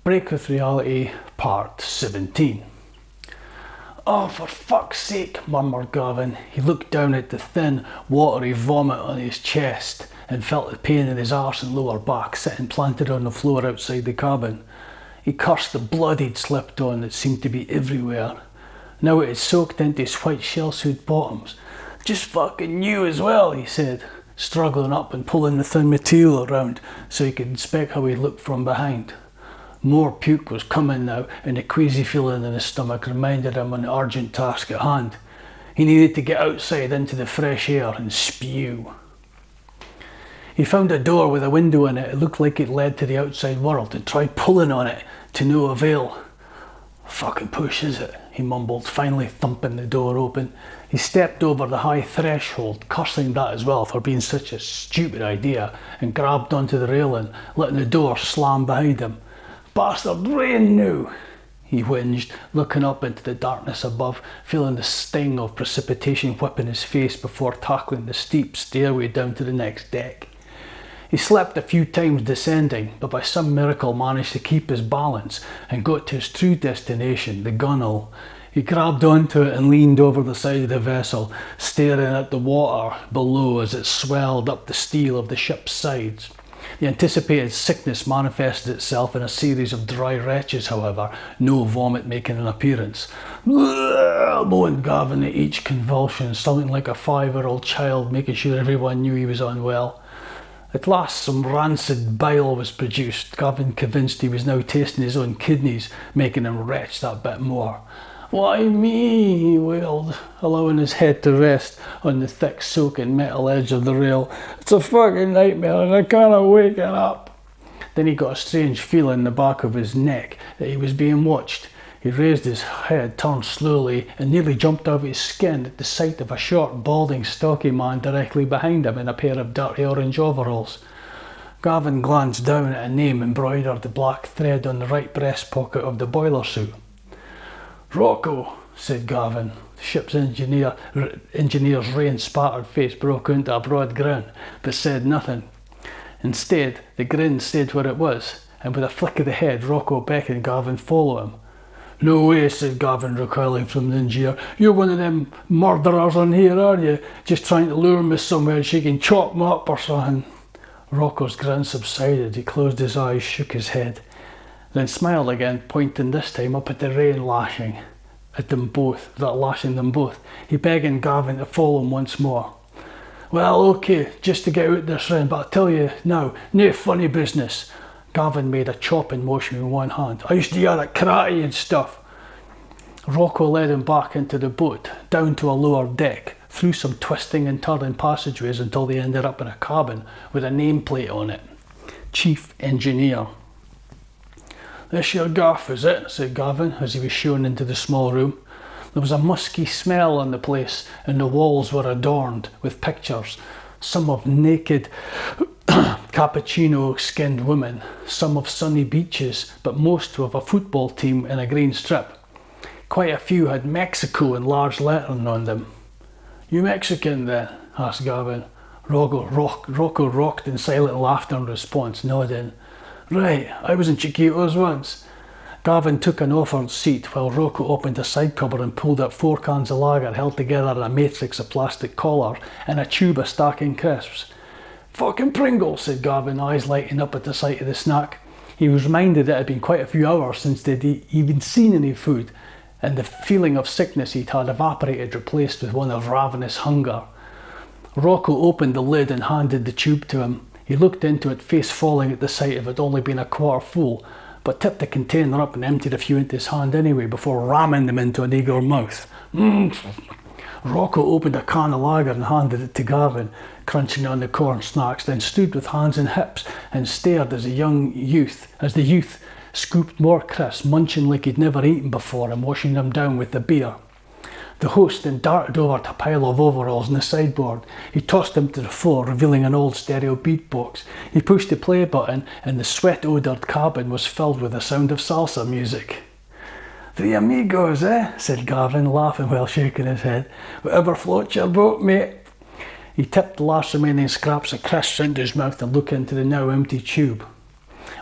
Break with Reality, Part 17. "Oh, for fuck's sake," murmured Gavin. He looked down at the thin, watery vomit on his chest and felt the pain in his arse and lower back sitting planted on the floor outside the cabin. He cursed the blood he'd slipped on that seemed to be everywhere. Now it had soaked into his white shell-suit bottoms. "Just fucking knew as well," he said, struggling up and pulling the thin material around so he could inspect how he looked from behind. More puke was coming now, and the queasy feeling in his stomach reminded him of the urgent task at hand. He needed to get outside into the fresh air and spew. He found a door with a window in it. It looked like it led to the outside world and tried pulling on it, to no avail. "Fucking push, is it?" he mumbled, finally thumping the door open. He stepped over the high threshold, cursing that as well for being such a stupid idea, and grabbed onto the railing, letting the door slam behind him. "Bastard rain now," he whinged, looking up into the darkness above, feeling the sting of precipitation whipping his face before tackling the steep stairway down to the next deck. He slept a few times descending, but by some miracle managed to keep his balance and got to his true destination, the gunwale. He grabbed onto it and leaned over the side of the vessel, staring at the water below as it swelled up the steel of the ship's sides. The anticipated sickness manifested itself in a series of dry retches, however, no vomit making an appearance. Moaned Gavin at each convulsion, something like a 5-year-old child, making sure everyone knew he was unwell. At last some rancid bile was produced, Gavin convinced he was now tasting his own kidneys, making him retch that bit more. "Why me?" he wailed, allowing his head to rest on the thick soaking metal edge of the rail. "It's a fucking nightmare and I can't wake it up." Then he got a strange feeling in the back of his neck that he was being watched. He raised his head, turned slowly, and nearly jumped out of his skin at the sight of a short, balding, stocky man directly behind him in a pair of dirty orange overalls. Gavin glanced down at a name embroidered in black thread on the right breast pocket of the boiler suit. "Rocco," said Gavin. The ship's engineer's rain-spattered face broke into a broad grin, but said nothing. Instead, the grin stayed where it was, and with a flick of the head, Rocco beckoned Gavin follow him. "No way," said Gavin, recoiling from the engineer. "You're one of them murderers on here, are you? Just trying to lure me somewhere so you can chop me up or something." Rocco's grin subsided. He closed his eyes, shook his head, then smiled again, pointing this time up at the rain lashing them both. He begged Gavin to follow him once more. "Well, okay, just to get out this rain, but I'll tell you now, no funny business." Gavin made a chopping motion with one hand. "I used to yell at karate and stuff." Rocco led him back into the boat, down to a lower deck, through some twisting and turning passageways until they ended up in a cabin with a nameplate on it. Chief Engineer. "This your gaff, is it?" said Gavin as he was shown into the small room. There was a musky smell in the place, and the walls were adorned with pictures, some of naked cappuccino-skinned women, some of sunny beaches, but most of a football team in a green strip. Quite a few had Mexico in large lettering on them. "You Mexican then?" asked Gavin. Rocco rocked in silent laughter in response, nodding. "Right, I was in Chiquitos once." Gavin took an offered seat while Rocco opened a side cupboard and pulled out 4 cans of lager held together in a matrix of plastic collar and a tube of stacking crisps. "Fucking Pringles," said Gavin, eyes lighting up at the sight of the snack. He was reminded it had been quite a few hours since they'd even seen any food, and the feeling of sickness he'd had evaporated, replaced with one of ravenous hunger. Rocco opened the lid and handed the tube to him. He looked into it, face falling at the sight of it only being a quarter full, but tipped the container up and emptied a few into his hand anyway before ramming them into an eager mouth. Rocco opened a can of lager and handed it to Gavin, crunching on the corn snacks, then stood with hands and hips and stared as the youth scooped more crisps, munching like he'd never eaten before and washing them down with the beer. The host then darted over to a pile of overalls on the sideboard. He tossed them to the floor, revealing an old stereo beatbox. He pushed the play button and the sweat-odoured cabin was filled with the sound of salsa music. "Three amigos, eh?" said Gavin, laughing while shaking his head. "Whatever floats your boat, mate." He tipped the last remaining scraps of crisps into his mouth and looked into the now empty tube.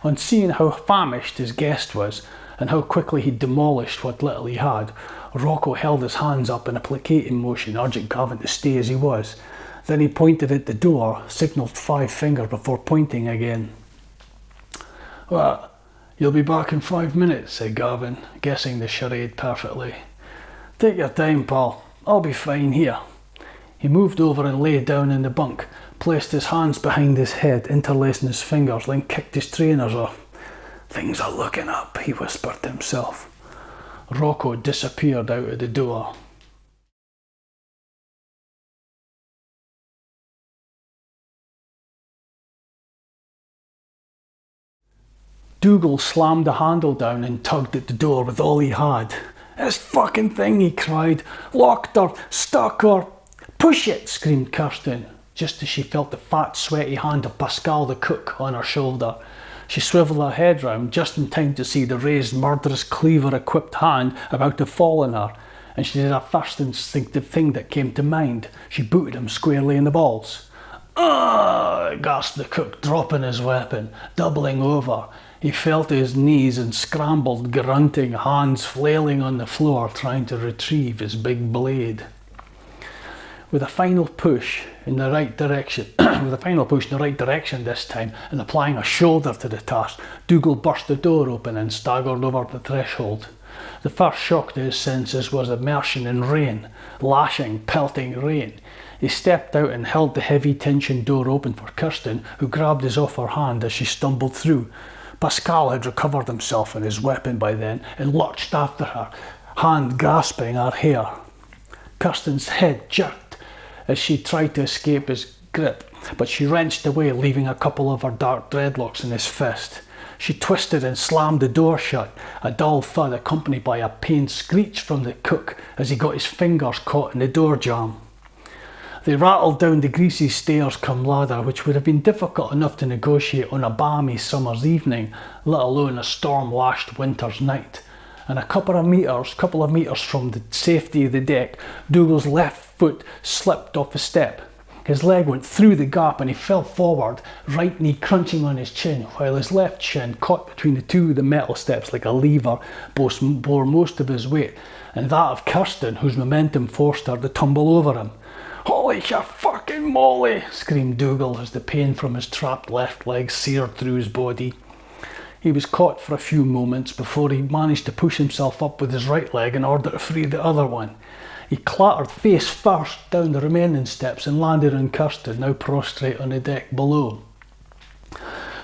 On seeing how famished his guest was, and how quickly he demolished what little he had, Rocco held his hands up in a placating motion, urging Gavin to stay as he was. Then he pointed at the door, signalled 5 fingers before pointing again. "What? You'll be back in 5 minutes," said Gavin, guessing the charade perfectly. "Take your time, pal. I'll be fine here." He moved over and lay down in the bunk, placed his hands behind his head, interlacing his fingers, then kicked his trainers off. "Things are looking up," he whispered to himself. Rocco disappeared out of the door. Dougal slammed the handle down and tugged at the door with all he had. "This fucking thing," he cried. "Locked her, stuck her." "Push it," screamed Kirsten, just as she felt the fat, sweaty hand of Pascale the cook on her shoulder. She swiveled her head round just in time to see the raised, murderous, cleaver-equipped hand about to fall on her, and she did a first instinctive thing that came to mind. She booted him squarely in the balls. "Ugh!" gasped the cook, dropping his weapon, doubling over. He fell to his knees and scrambled, grunting, hands flailing on the floor, trying to retrieve his big blade. With a final push in the right direction, this time, and applying a shoulder to the task, Dougal burst the door open and staggered over the threshold. The first shock to his senses was immersion in rain, lashing, pelting rain. He stepped out and held the heavy tension door open for Kirsten, who grabbed his offer hand as she stumbled through. Pascale had recovered himself and his weapon by then and lurched after her, hand grasping her hair. Kirsten's head jerked as she tried to escape his grip, but she wrenched away, leaving a couple of her dark dreadlocks in his fist. She twisted and slammed the door shut, a dull thud accompanied by a pained screech from the cook as he got his fingers caught in the door jamb. They rattled down the greasy stairs come ladder, which would have been difficult enough to negotiate on a balmy summer's evening, let alone a storm-lashed winter's night. And a couple of meters from the safety of the deck, Dougal's left foot slipped off the step. His leg went through the gap and he fell forward, right knee crunching on his chin, while his left shin, caught between the two of the metal steps like a lever, bore most of his weight, and that of Kirsten, whose momentum forced her to tumble over him. "Holy fucking moly!" screamed Dougal as the pain from his trapped left leg seared through his body. He was caught for a few moments before he managed to push himself up with his right leg in order to free the other one. He clattered face first down the remaining steps and landed on Kirsten, now prostrate on the deck below.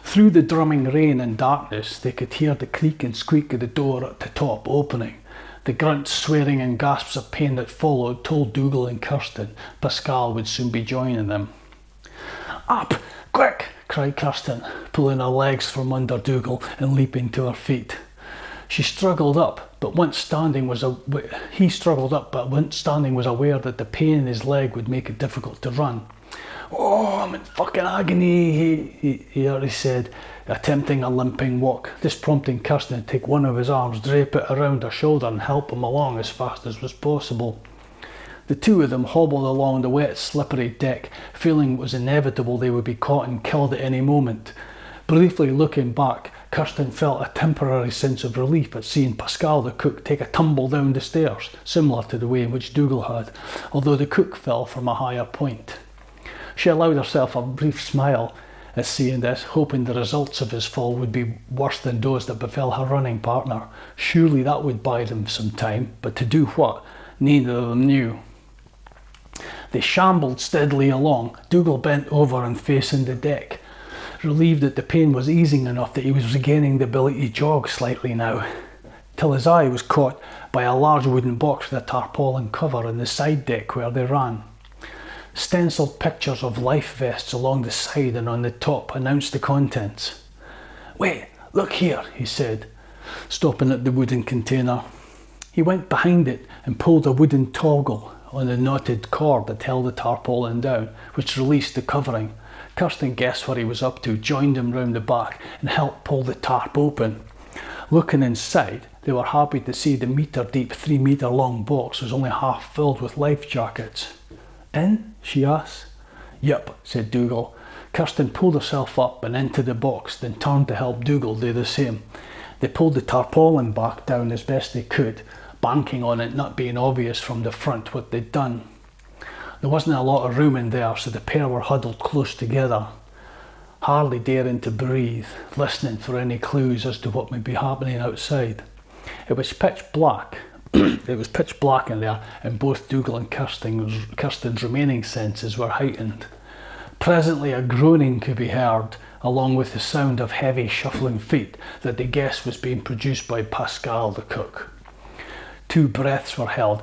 Through the drumming rain and darkness, they could hear the creak and squeak of the door at the top opening. The grunts, swearing and gasps of pain that followed told Dougal and Kirsten Pascale would soon be joining them. "Up! Quick!" cried Kirsten, pulling her legs from under Dougal and leaping to her feet. He struggled up, but once standing was aware that the pain in his leg would make it difficult to run. "Oh, I'm in fucking agony," he said, attempting a limping walk. This prompting Kirsten to take one of his arms, drape it around her shoulder and help him along as fast as was possible. The two of them hobbled along the wet, slippery deck, feeling it was inevitable they would be caught and killed at any moment. Briefly looking back, Kirsten felt a temporary sense of relief at seeing Pascale the cook take a tumble down the stairs, similar to the way in which Dougal had, although the cook fell from a higher point. She allowed herself a brief smile at seeing this, hoping the results of his fall would be worse than those that befell her running partner. Surely that would buy them some time, but to do what? Neither of them knew. They shambled steadily along, Dougal bent over and facing the deck, relieved that the pain was easing enough that he was regaining the ability to jog slightly now, till his eye was caught by a large wooden box with a tarpaulin cover on the side deck where they ran. Stenciled pictures of life vests along the side and on the top announced the contents. "Wait, look here," he said, stopping at the wooden container. He went behind it and pulled a wooden toggle on the knotted cord that held the tarpaulin down, which released the covering. Kirsten guessed what he was up to, joined him round the back and helped pull the tarp open. Looking inside, they were happy to see the metre-deep, 3-metre-long box was only half filled with life jackets. "In?" she asked. "Yep," said Dougal. Kirsten pulled herself up and into the box, then turned to help Dougal do the same. They pulled the tarpaulin back down as best they could, banking on it not being obvious from the front what they'd done. There wasn't a lot of room in there, so the pair were huddled close together, hardly daring to breathe, listening for any clues as to what might be happening outside. It was pitch black. It was pitch black in there, and both Dougal and Kirsten's remaining senses were heightened. Presently a groaning could be heard, along with the sound of heavy shuffling feet that they guessed was being produced by Pascale the cook. 2 breaths were held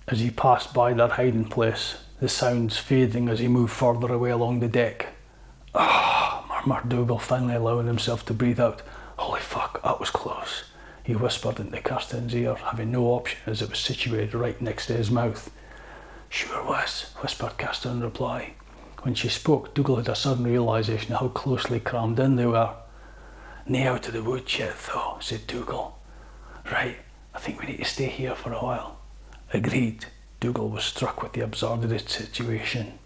as he passed by their hiding place, the sounds fading as he moved further away along the deck. "Ah," murmured Dougal, finally allowing himself to breathe out. "Holy fuck, that was close," he whispered into Kirsten's ear, having no option as it was situated right next to his mouth. "Sure was," whispered Kirsten in reply. When she spoke, Dougal had a sudden realisation of how closely crammed in they were. "Nae out of the woods yet, though," said Dougal. "Right, I think we need to stay here for a while." "Agreed." Dougal was struck with the absurdity of the situation.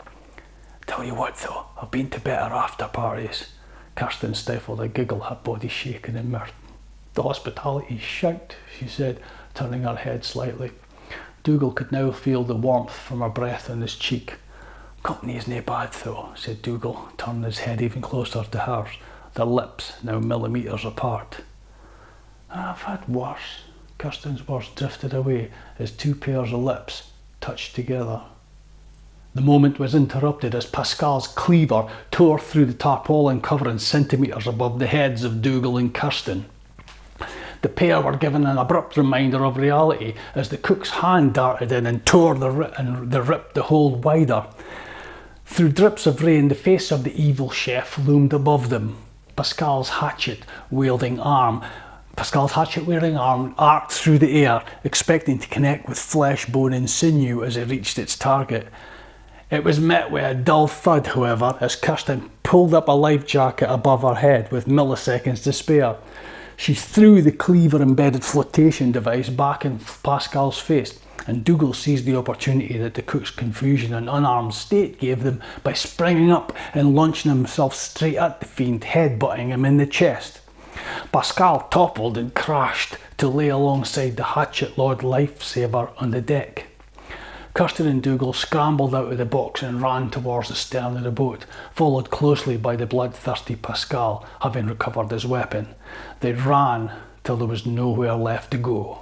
"Tell you what, though, I've been to better after parties." Kirsten stifled a giggle, her body shaking in mirth. "The hospitality's shite," she said, turning her head slightly. Dougal could now feel the warmth from her breath on his cheek. "Company's nae bad, though," said Dougal, turning his head even closer to hers, their lips now millimetres apart. "I've had worse." Kirsten's words drifted away as 2 pairs of lips touched together. The moment was interrupted as Pascale's cleaver tore through the tarpaulin covering centimetres above the heads of Dougal and Kirsten. The pair were given an abrupt reminder of reality as the cook's hand darted in and tore ripped the hole wider. Through drips of rain, the face of the evil chef loomed above them. Pascale's hatchet-wielding arm arced through the air, expecting to connect with flesh, bone and sinew as it reached its target. It was met with a dull thud, however, as Kirsten pulled up a life jacket above her head with milliseconds to spare. She threw the cleaver-embedded flotation device back in Pascale's face, and Dougal seized the opportunity that the cook's confusion and unarmed state gave them by springing up and launching himself straight at the fiend, headbutting him in the chest. Pascale toppled and crashed to lay alongside the hatchet-lord lifesaver on the deck. Kirsten and Dougal scrambled out of the box and ran towards the stern of the boat, followed closely by the bloodthirsty Pascale, having recovered his weapon. They ran till there was nowhere left to go.